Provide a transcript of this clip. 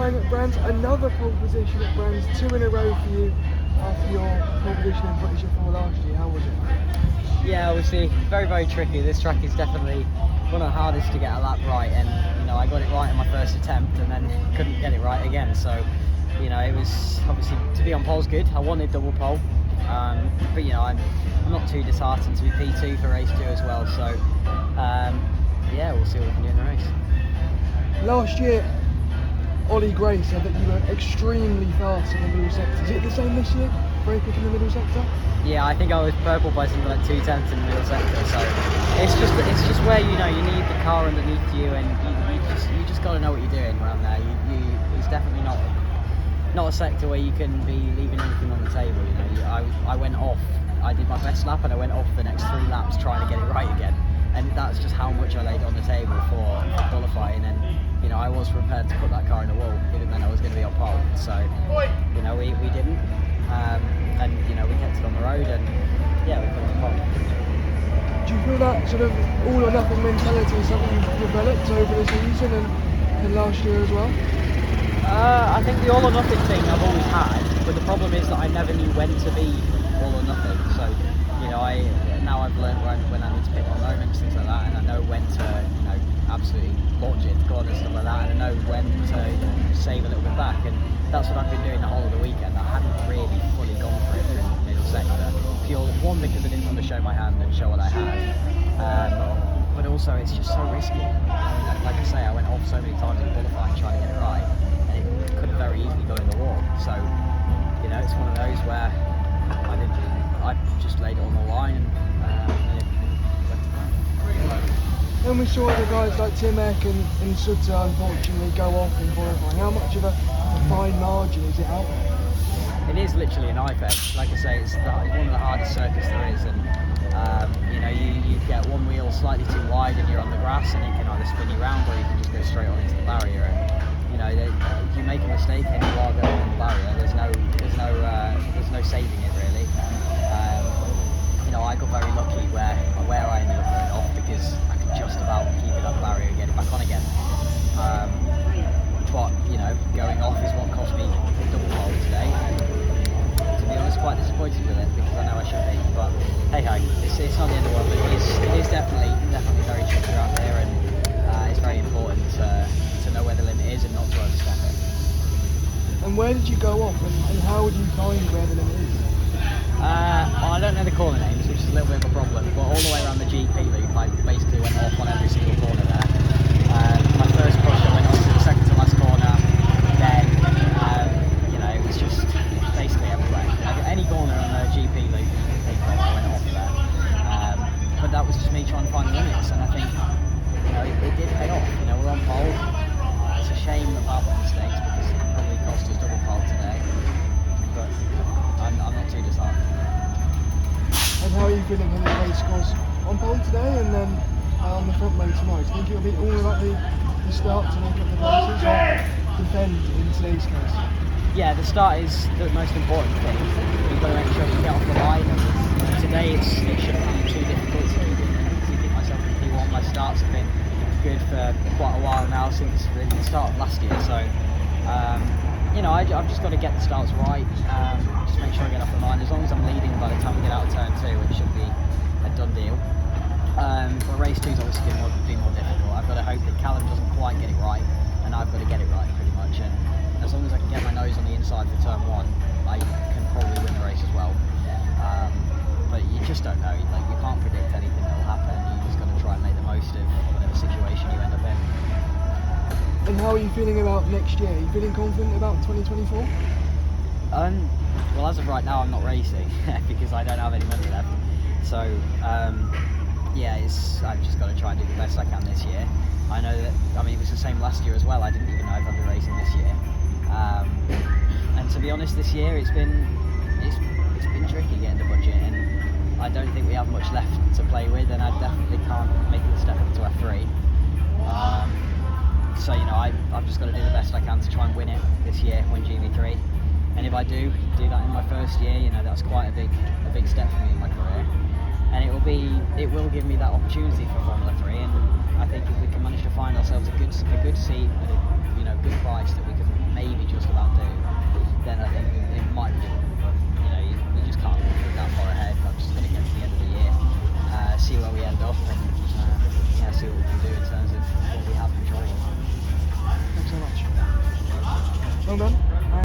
qualifying at Brands, another pole position at Brands, 2 in a row for you after your pole position in British F4 last year. How was it? Yeah, obviously very, very tricky. This track is definitely one of the hardest to get a lap right, and you know, I got it right in my first attempt and then couldn't get it right again. So, you know, it was obviously, to be on pole's good. I wanted double pole, but you know, I'm not too disheartened to be P2 for race 2 as well. So, yeah, we'll see what we can do in the race. Last year, Ollie Gray said that you were extremely fast in the middle sector. Is it the same this year? Very quick in the middle sector? Yeah, I think I was purple by something like 2/10 in the middle sector. So it's just where, you know, you need the car underneath you, and you just got to know what you're doing around there. It's definitely not a sector where you can be leaving anything on the table. You know, I went off. I did my best lap and I went off the next 3 laps trying to get it right again. And that's just how much I laid on the table for qualifying. And you know, I was prepared to put that car in the wall if it meant I was going to be on pole. So, you know, we didn't. And you know, we kept it on the road, and yeah, we put it on pole. Do you feel that sort of all or nothing mentality is something you've developed over the season and last year as well? I think the all or nothing thing I've always had, but the problem is that I never knew when to be all or nothing. So, you know, now I've learned when I need to pick my moments, things like that, and I know when to, you know, absolutely launch it into corners, stuff like that, and I know when to, you know, save a little bit back, and that's what I've been doing the whole of the weekend. I hadn't really fully gone for it in the middle sector, purely one because I didn't want to show my hand and show what I had, but also it's just so risky. I mean, like I say, I went off so many times in qualifying trying to get it right, and it could have very easily gone in the wall. So, you know, it's one of those where I just laid it on the line, and it went to plan. Then we saw other guys like Tim Eck and Sutter unfortunately go off in qualifying. How much of a fine margin is it out there? It is literally a knife edge. Like I say, it's one of the hardest circuits there is, and you know, you get one wheel slightly too wide and you're on the grass, and it can either spin you round or you can just go straight on into the barrier. And you know, if you make a mistake and you are going on the barrier, there's no saving it really. You know, I got very lucky where I ended up going off, because I could just about keep it on the barrier and get it back on again. But you know, going off is what cost me double pole today. And to be honest, quite disappointed with it, because I know I should be. But hey ho, it's not the end of the world. It is definitely very tricky around here, and it's very important to know where the limit is and not to overstep it. And where did you go off, and how would you find where the limit is? Well, I don't know the corner names, which is a little bit of a problem, but all the way around the GP loop, I basically went off on every single corner there. My first push, I went off to the second to last corner, then, you know, it was just basically everywhere. Any corner on the GP loop, I went off there. But that was just me trying to find the limits, and I think, you know, it did pay off. You know, we're on pole. It's a shame about the mistakes, because it probably cost us double pole today, but I'm not too disheartened. And how are you feeling in the race? Because on pole today and then on the front row tomorrow, do you think it'll be all about the start to make up the places, or defend in today's case? Yeah, the start is the most important thing. You've got to make sure you get off the line. Today it shouldn't be too difficult to keep myself in P1. My starts have been good for quite a while now, since really the start of last year. So, you know, I've just got to get the starts right. Just make sure I get off the line. As long as I'm leading by the time we get out of turn 2, it should be a done deal. But race 2 is obviously be more difficult. I've got to hope that Callum doesn't quite get it right, and I've got to get it right pretty much. And as long as I can get my nose on the inside for turn 1, I can probably win the race as well. But you just don't know. Like, you can't predict anything that will happen. You just got to try and make the most of whatever situation you end up in. And how are you feeling about next year? Are you feeling confident about 2024? Well, as of right now, I'm not racing because I don't have any money left. So, yeah, I've just got to try and do the best I can this year. I know that, I mean, it was the same last year as well. I didn't even know if I'd be racing this year. And to be honest, this year it's been tricky getting the budget, and I don't think we have much left to play with, and I definitely can't make the step up to F3. So, you know, I've just got to do the best I can to try and win it this year, win GB3. And if I do that in my first year, you know, that's quite a big step for me in my career. And it will give me that opportunity for Formula 3, and